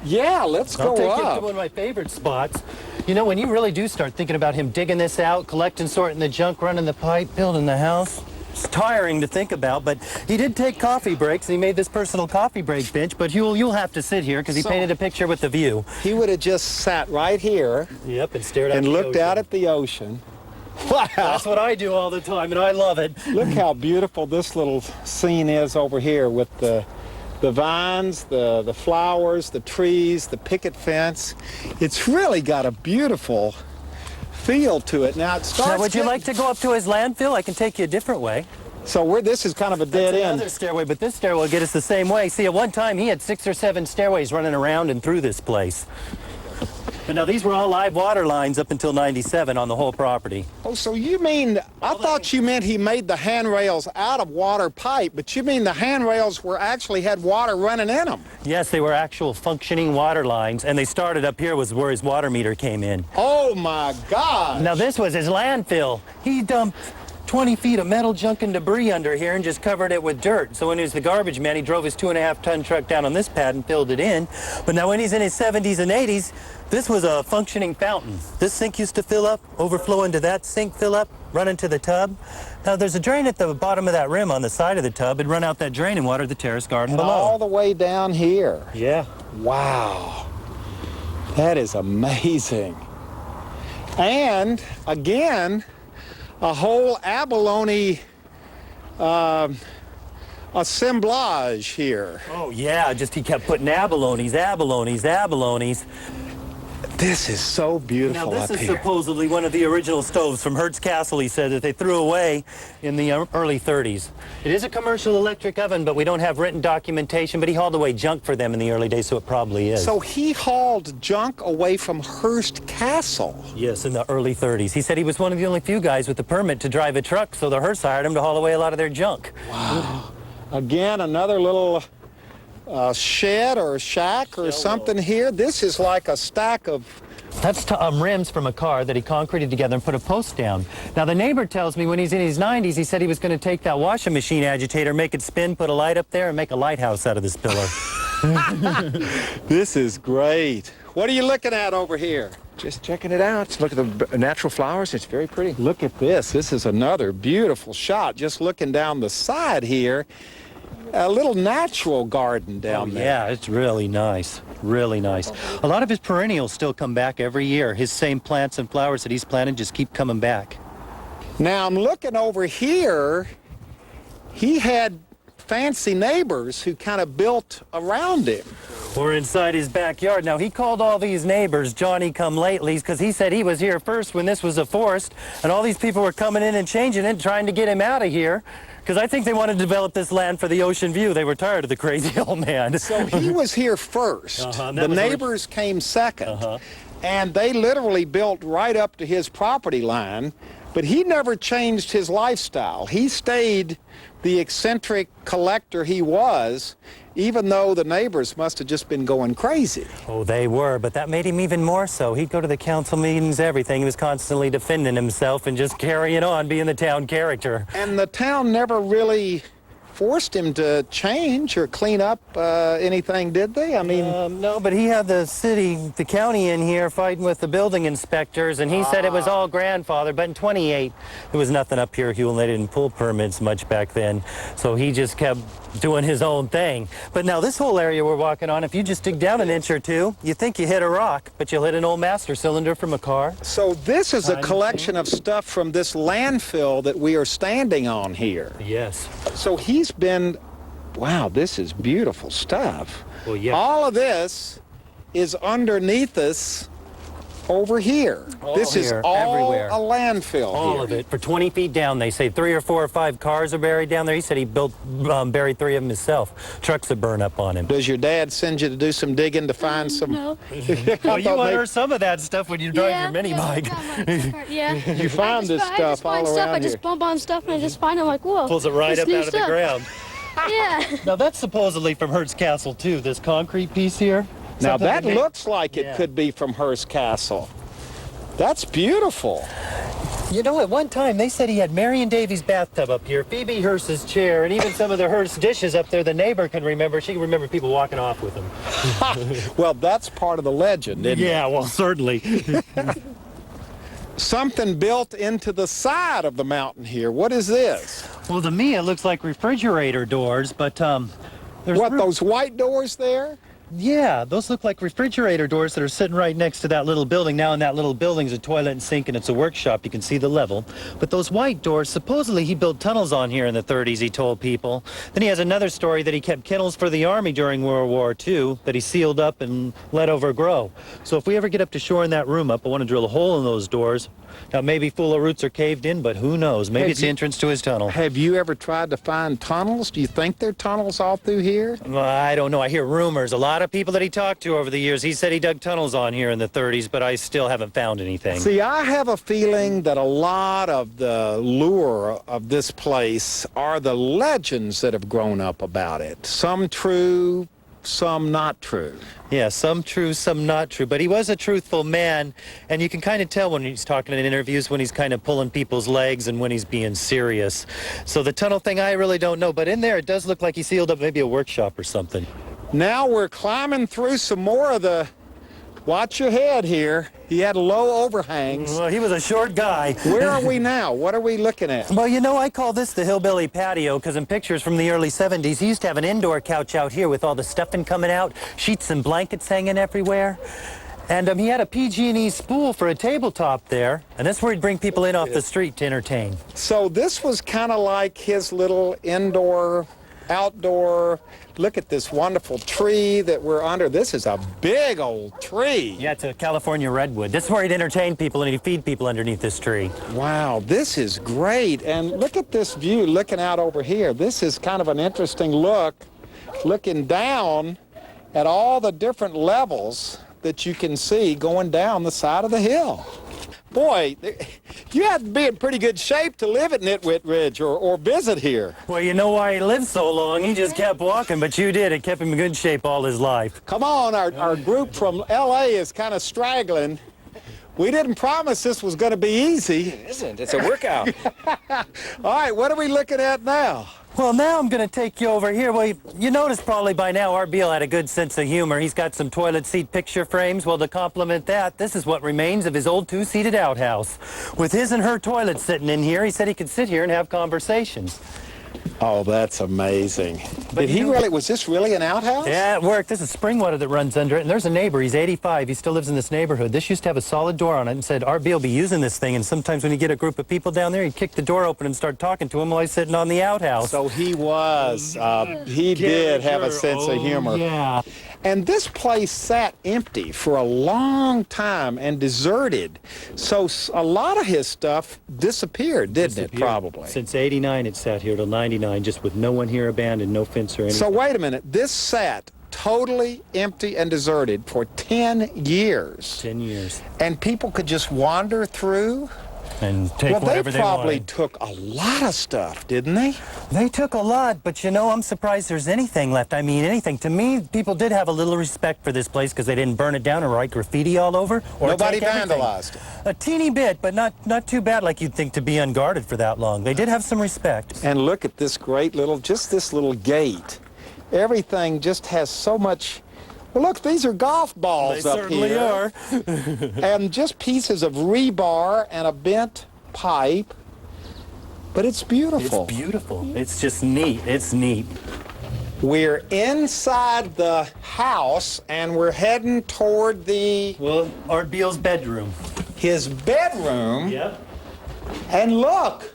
Yeah, let's go I'll take up. you to one of my favorite spots. You know, when you really do start thinking about him digging this out, collecting, sorting the junk, running the pipe, building the house, it's tiring to think about, but he did take coffee breaks, and he made this personal coffee break bench, but you'll have to sit here because he painted a picture with the view. He would have just sat right here. Yep, and stared out and the looked ocean. out at the ocean. Wow. That's what I do all the time, and I love it. Look how beautiful this little scene is over here with the vines, the flowers, the trees, the picket fence. It's really got a beautiful feel to it. Now, it starts... Now, would you like to go up to his landfill? I can take you a different way. So this is kind of a dead That's end. another stairway, but this stairway will get us the same way. See, at one time, he had 6 or 7 stairways running around and through this place. But now, these were all live water lines up until '97 on the whole property. Oh, so you mean... I thought you meant he made the handrails out of water pipe, but you mean the handrails actually had water running in them? Yes, they were actual functioning water lines, and they started up here was where his water meter came in. Oh, my God! Now, this was his landfill. He dumped 20 feet of metal, junk, and debris under here and just covered it with dirt. So when he was the garbage man, he drove his 2.5-ton truck down on this pad and filled it in. But now when he's in his 70s and 80s, this was a functioning fountain. This sink used to fill up, overflow into that sink, fill up, run into the tub. Now there's a drain at the bottom of that rim on the side of the tub. It'd run out that drain and water the terrace garden below. All the way down here. Yeah. Wow. That is amazing. And, again, a whole abalone assemblage here. Oh, yeah, just he kept putting abalones. This is so beautiful Now, this up is here. supposedly one of the original stoves from Hertz Castle, he said, that they threw away in the early 30s. It is a commercial electric oven, but we don't have written documentation, but he hauled away junk for them in the early days, so it probably is. So he hauled junk away from Hearst Castle? Yes, in the early 30s. He said he was one of the only few guys with the permit to drive a truck, so the Hearst hired him to haul away a lot of their junk. Wow. Again, another little shed or shack or something here. This is like a stack of... That's rims from a car that he concreted together and put a post down. Now, the neighbor tells me when he's in his 90s, he said he was going to take that washing machine agitator, make it spin, put a light up there, and make a lighthouse out of this pillar. This is great. What are you looking at over here? Just checking it out. Look at the natural flowers. It's very pretty. Look at this. This is another beautiful shot. Just looking down the side here. A little natural garden down there. Yeah, it's really nice. Really nice. A lot of his perennials still come back every year. His same plants and flowers that he's planted just keep coming back. Now, I'm looking over here. He had fancy neighbors who kind of built around him. We're inside his backyard. Now, he called all these neighbors Johnny-come-latelys because he said he was here first when this was a forest, and all these people were coming in and changing it, trying to get him out of here. because I think they wanted to develop this land for the ocean view. They were tired of the crazy old man. So he was here first. The neighbors came second. And they literally built right up to his property line, but he never changed his lifestyle. He stayed the eccentric collector he was, even though the neighbors must have just been going crazy. Oh, they were, but that made him even more so. He'd go to the council meetings, everything. He was constantly defending himself and just carrying on, being the town character. And the town never really forced him to change or clean up anything, did they? I mean... no, but he had the county in here fighting with the building inspectors, and he said it was all grandfather, but in 28, there was nothing up here, Huell, and they didn't pull permits much back then, so he just kept doing his own thing. But now this whole area we're walking on, if you just dig down an inch or two, you think you hit a rock, but you'll hit an old master cylinder from a car. So this is a collection of stuff from this landfill that we are standing on here. Yes. So he's been, wow, this is beautiful stuff. Well, yeah. All of this is underneath us over here. This is all everywhere. A landfill all here. of it. For 20 feet down, they say 3 or 4 or 5 cars are buried down there. He said he buried 3 of them himself. Trucks that burn up on him. Does your dad send you to do some digging to find some? No. Well, you unearth some of that stuff when you drive your mini bike. Yeah. You find this stuff all around I just bump on stuff and I just find it like, whoa. Pulls it right up out of the ground. Yeah. Now that's supposedly from Hearst Castle too, this concrete piece here. Now that looks like it could be from Hearst Castle. That's beautiful. You know, at one time they said he had Marion Davies' bathtub up here, Phoebe Hearst's chair, and even some of the Hearst dishes up there. The neighbor can remember. She can remember people walking off with them. Well, that's part of the legend, isn't it? Yeah, well, certainly. Something built into the side of the mountain here. What is this? Well, to me, it looks like refrigerator doors, but there's what, those white doors there? Yeah, those look like refrigerator doors that are sitting right next to that little building. Now in that little building's a toilet and sink and it's a workshop. You can see the level. But those white doors, supposedly he built tunnels on here in the 30s, he told people. Then he has another story that he kept kennels for the Army during World War II that he sealed up and let overgrow. So if we ever get up to shoring that room up, I want to drill a hole in those doors. Now maybe full of roots are caved in, but who knows? Maybe it's the entrance to his tunnel. Have you ever tried to find tunnels? Do you think there are tunnels all through here? Well, I don't know. I hear rumors. A lot of people that he talked to over the years, he said he dug tunnels on here in the 30s, but I still haven't found anything. See, I have a feeling that a lot of the lure of this place are the legends that have grown up about it. Some true, some not true. Yeah, some true, some not true. But he was a truthful man, and you can kind of tell when he's talking in interviews when he's kind of pulling people's legs and when he's being serious. So the tunnel thing, I really don't know. But in there, it does look like he sealed up maybe a workshop or something. Now we're climbing through some more of the... Watch your head here. He had low overhangs. Well, he was a short guy. Where are we now? What are we looking at? Well, you know, I call this the hillbilly patio because in pictures from the early 70s, he used to have an indoor couch out here with all the stuffing coming out, sheets and blankets hanging everywhere. And he had a PG&E spool for a tabletop there, and that's where he'd bring people in off the street to entertain. So this was kind of like his little indoor, outdoor... Look at this wonderful tree that we're under. This is a big old tree. Yeah, it's a California redwood. This is where he'd entertain people and he'd feed people underneath this tree. Wow, this is great. And look at this view looking out over here. This is kind of an interesting look, looking down at all the different levels that you can see going down the side of the hill. Boy, you have to be in pretty good shape to live at Nitwit Ridge or visit here. Well, you know why he lived so long? He just kept walking, but you did. It kept him in good shape all his life. Come on, our group from L.A. is kind of straggling. We didn't promise this was going to be easy. It isn't. It's a workout. All right, what are we looking at now? Well, now I'm going to take you over here. Well, you noticed probably by now our Beal had a good sense of humor. He's got some toilet seat picture frames. Well, to complement that, this is what remains of his old two-seated outhouse. With his and her toilet sitting in here, he said he could sit here and have conversations. Oh, that's amazing. Was this really an outhouse? Yeah, it worked. This is spring water that runs under it, and there's a neighbor. He's 85. He still lives in this neighborhood. This used to have a solid door on it and said, RB will be using this thing, and sometimes when you get a group of people down there, he'd kick the door open and start talking to him while he's sitting on the outhouse. So he did have a sense of humor. Yeah. And this place sat empty for a long time and deserted. So a lot of his stuff disappeared, didn't it, probably? Since 89, it sat here till 99, just with no one here abandoned, no fence or anything. So wait a minute. This sat totally empty and deserted for 10 years. 10 years. And people could just wander through? And take whatever they Well, they probably wanted. took a lot of stuff, didn't they? They took a lot, but you know, I'm surprised there's anything left. I mean, anything. To me, people did have a little respect for this place because they didn't burn it down or write graffiti all over. Or Nobody take everything. vandalized it. A teeny bit, but not too bad like you'd think to be unguarded for that long. They did have some respect. And look at this great little, just this little gate. Everything just has so much. Well, look, these are golf balls They up certainly here. are. And just pieces of rebar and a bent pipe. But it's beautiful. It's beautiful. It's just neat. It's neat. We're inside the house, and we're heading toward Art Beale's bedroom. His bedroom. Yep. And look,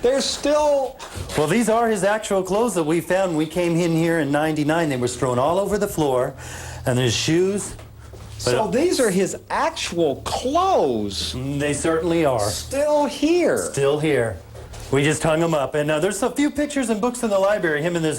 there's still... Well, these are his actual clothes that we found when we came in here in '99. They were strewn all over the floor, and there's shoes. So these are his actual clothes. They certainly are. Still here. Still here. We just hung them up. And there's a few pictures and books in the library, him in his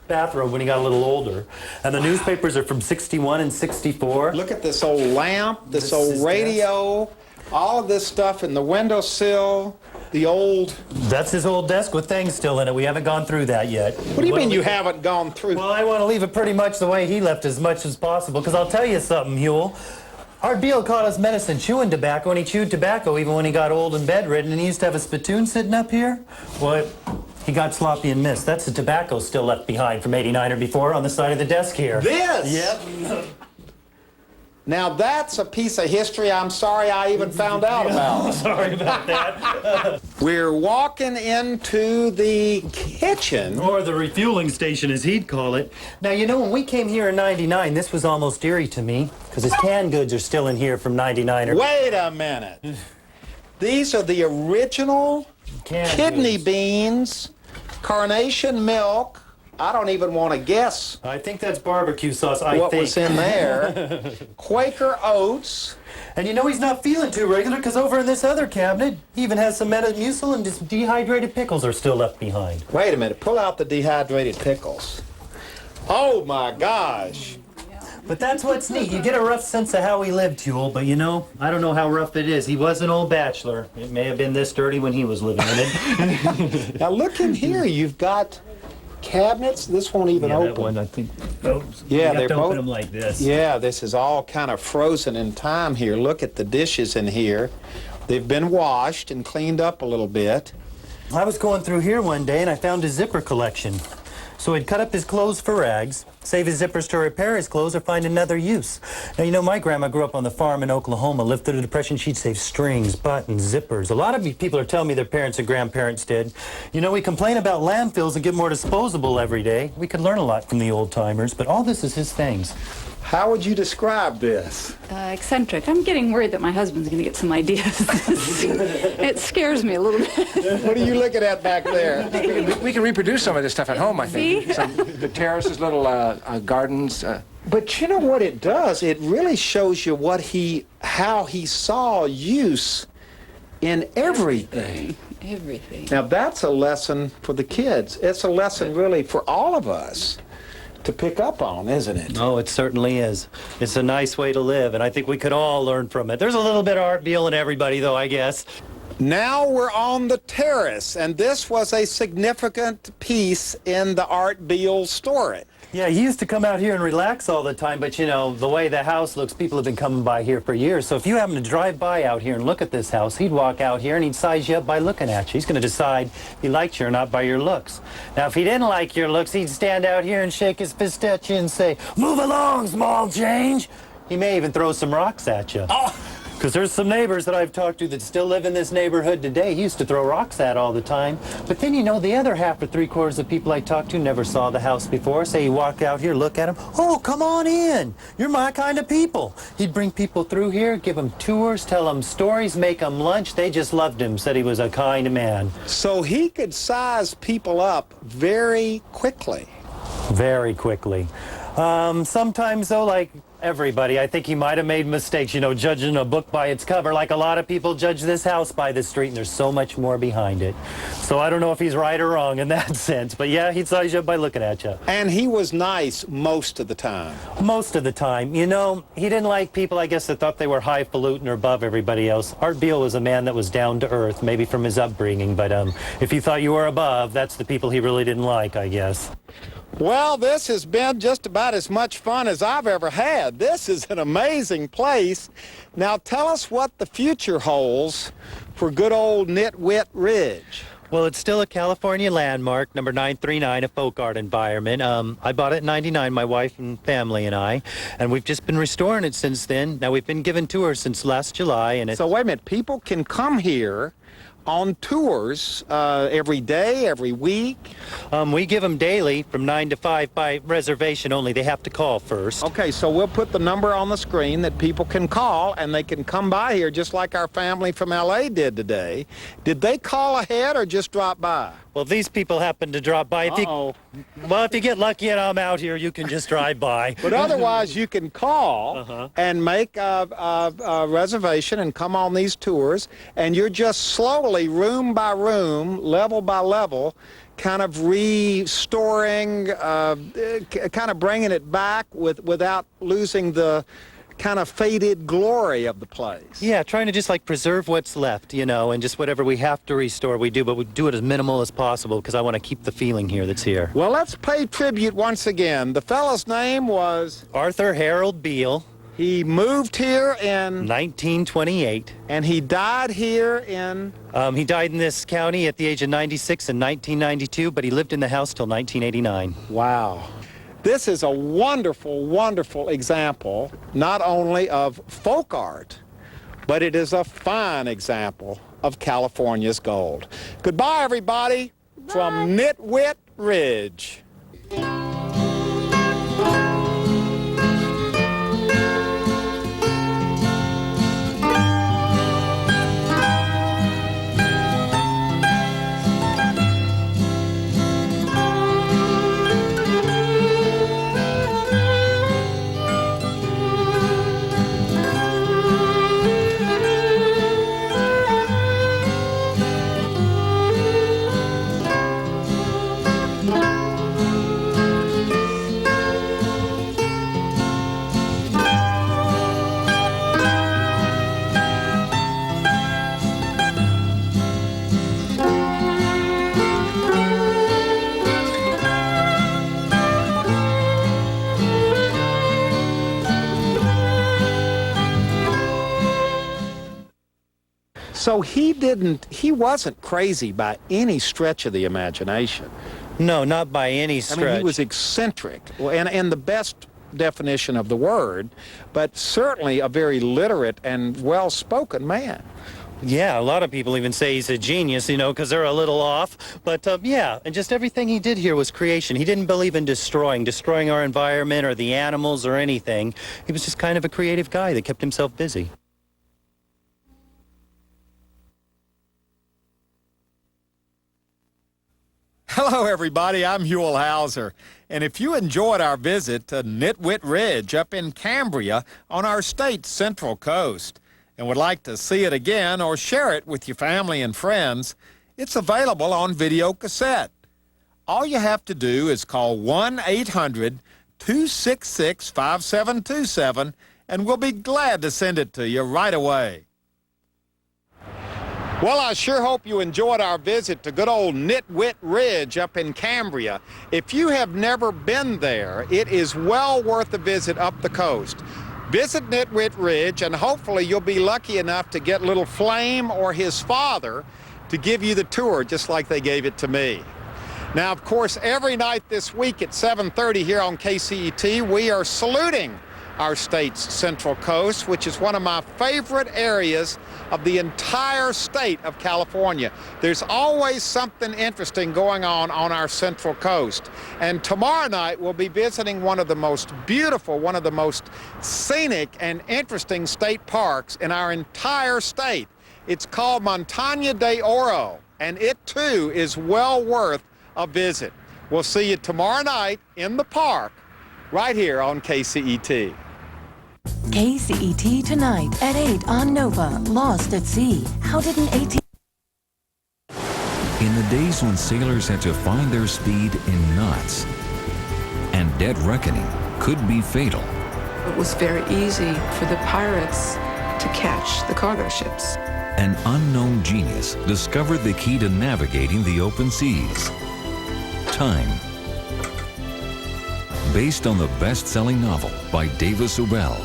bathrobe when he got a little older. And the newspapers are from '61 and '64. Look at this old lamp, this old radio, all of this stuff in the windowsill, the old... That's his old desk with things still in it. We haven't gone through that yet. What do you mean you haven't gone through? Well, I want to leave it pretty much the way he left as much as possible, because I'll tell you something, Huell. Art Beale caught us medicine chewing tobacco, and he chewed tobacco even when he got old and bedridden, and he used to have a spittoon sitting up here. Well, he got sloppy and missed. That's the tobacco still left behind from '89 or before on the side of the desk here. This? Yep. Now that's a piece of history I'm sorry I even found out about. Sorry about that. We're walking into the kitchen. Or the refueling station, as he'd call it. Now, you know, when we came here in '99, this was almost eerie to me, because his canned goods are still in here from '99. Wait a minute. These are the original kidney beans, carnation milk. I don't even want to guess. I think that's barbecue sauce, what was in there. Quaker oats. And you know he's not feeling too regular, because over in this other cabinet, he even has some Metamucil and just dehydrated pickles are still left behind. Wait a minute. Pull out the dehydrated pickles. Oh, my gosh. But that's what's neat. You get a rough sense of how he lived, Huell, but you know, I don't know how rough it is. He was an old bachelor. It may have been this dirty when he was living in it. Now look in here. You've got cabinets. This won't even open. That one, I think. Oh, Yeah, you they're have to both. open them like this. Yeah, this is all kind of frozen in time here. Look at the dishes in here. They've been washed and cleaned up a little bit. I was going through here one day and I found his zipper collection. So he'd cut up his clothes for rags, save his zippers to repair his clothes or find another use. Now, you know, my grandma grew up on the farm in Oklahoma, lived through the Depression. She'd save strings, buttons, zippers. A lot of people are telling me their parents and grandparents did. You know, we complain about landfills and get more disposable every day. We could learn a lot from the old timers, but all this is his things. How would you describe this? Eccentric. I'm getting worried that my husband's going to get some ideas. It scares me a little bit. What are you looking at back there? We can reproduce some of this stuff at home, I think. See? The terraces, little gardens. But you know what it does? It really shows you how he saw use in everything. Everything. Now that's a lesson for the kids. It's a lesson really for all of us to pick up on, isn't it? Oh, it certainly is. It's a nice way to live, and I think we could all learn from it. There's a little bit of Art Beale in everybody, though, I guess. Now we're on the terrace, and this was a significant piece in the Art Beale story. Yeah, he used to come out here and relax all the time, but you know, the way the house looks, people have been coming by here for years. So if you happen to drive by out here and look at this house, he'd walk out here and he'd size you up by looking at you. He's going to decide if he liked you or not by your looks. Now, if he didn't like your looks, he'd stand out here and shake his fist at you and say, "Move along, small change." He may even throw some rocks at you. Oh, Because there's some neighbors that I've talked to that still live in this neighborhood today. He used to throw rocks at all the time. But then, you know, the other half or three-quarters of people I talked to never saw the house before. Say you walk out here, look at him. Oh, come on in. You're my kind of people. He'd bring people through here, give them tours, tell them stories, make them lunch. They just loved him, said he was a kind man. So he could size people up very quickly. Very quickly. Sometimes, though, like everybody, I think he might have made mistakes, you know, judging a book by its cover, like a lot of people judge this house by the street, and there's so much more behind it. So I don't know if he's right or wrong in that sense, but yeah, he'd size you up by looking at you. And he was nice most of the time. Most of the time. You know, he didn't like people, I guess, that thought they were highfalutin or above everybody else. Art Beale was a man that was down to earth, maybe from his upbringing, but if you thought you were above, that's the people he really didn't like, I guess. Well, this has been just about as much fun as I've ever had. This is an amazing place. Now tell us what the future holds for good old Nitwit Ridge. Well, it's still a California landmark, number 939, a folk art environment. I bought it in '99, my wife and family and I, and we've just been restoring it since then. Now, we've been giving tours since last July. And So wait a minute, people can come here on tours every day, every week? We give them daily from 9 to 5 by reservation only. They have to call first. Okay, so we'll put the number on the screen that people can call, and they can come by here just like our family from L.A. did today. Did they call ahead or just drop by? Well, these people happen to drop by. Uh-oh. Well, if you get lucky and I'm out here, you can just drive by. But otherwise, you can call and make a reservation and come on these tours, and you're just slowly, room by room, level by level, kind of restoring, kind of bringing it back without losing the kind of faded glory of the place. Yeah, trying to just like preserve what's left, you know, and just whatever we have to restore, we do, but we do it as minimal as possible because I want to keep the feeling here that's here. Well, let's pay tribute once again. The fellow's name was Arthur Harold Beale. He moved here in 1928. And he died here in? He died in this county at the age of 96 in 1992, but he lived in the house till 1989. Wow. This is a wonderful, wonderful example, not only of folk art, but it is a fine example of California's gold. Goodbye, everybody, from Nitwit Ridge. So he wasn't crazy by any stretch of the imagination. No, not by any stretch. I mean, he was eccentric, and in the best definition of the word, but certainly a very literate and well-spoken man. Yeah, a lot of people even say he's a genius, you know, because they're a little off. But yeah, and just everything he did here was creation. He didn't believe in destroying our environment or the animals or anything. He was just kind of a creative guy that kept himself busy. Hello, everybody. I'm Huell Howser. And if you enjoyed our visit to Nitwit Ridge up in Cambria on our state's central coast and would like to see it again or share it with your family and friends, it's available on video cassette. All you have to do is call 1-800-266-5727, and we'll be glad to send it to you right away. Well, I sure hope you enjoyed our visit to good old Nitwit Ridge up in Cambria. If you have never been there, it is well worth a visit up the coast. Visit Nitwit Ridge, and hopefully you'll be lucky enough to get little Flame or his father to give you the tour, just like they gave it to me. Now, of course, every night this week at 7:30 here on KCET, we are saluting our state's Central Coast, which is one of my favorite areas of the entire state of California. There's always something interesting going on our Central Coast. And tomorrow night we'll be visiting one of the most beautiful, one of the most scenic and interesting state parks in our entire state. It's called Montaña de Oro, and it too is well worth a visit. We'll see you tomorrow night in the park, right here on KCET. KCET tonight at 8 on Nova. Lost at Sea. How did an 18... In the days when sailors had to find their speed in knots, and dead reckoning could be fatal. It was very easy for the pirates to catch the cargo ships. An unknown genius discovered the key to navigating the open seas. Time. Based on the best-selling novel by Davis Huell,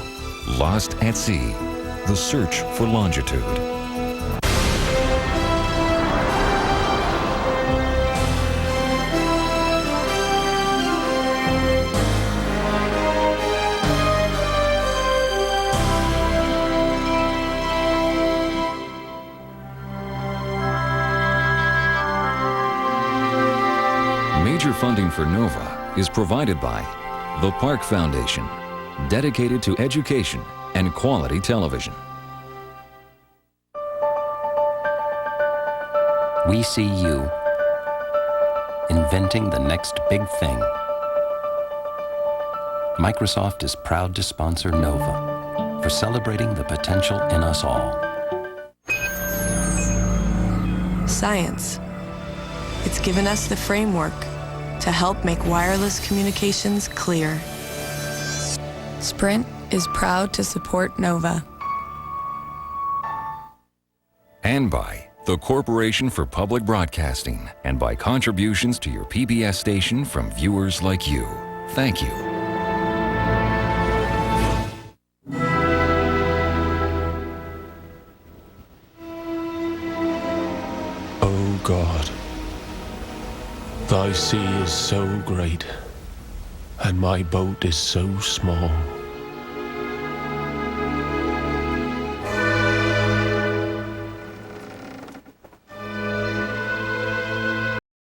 Lost at Sea, The Search for Longitude. Major funding for NOVA is provided by the Park Foundation, dedicated to education and quality television. We see you inventing the next big thing. Microsoft is proud to sponsor NOVA for celebrating the potential in us all. Science. It's given us the framework to help make wireless communications clear. Sprint is proud to support NOVA. And by the Corporation for Public Broadcasting, and by contributions to your PBS station from viewers like you. Thank you. O God, thy sea is so great, and my boat is so small.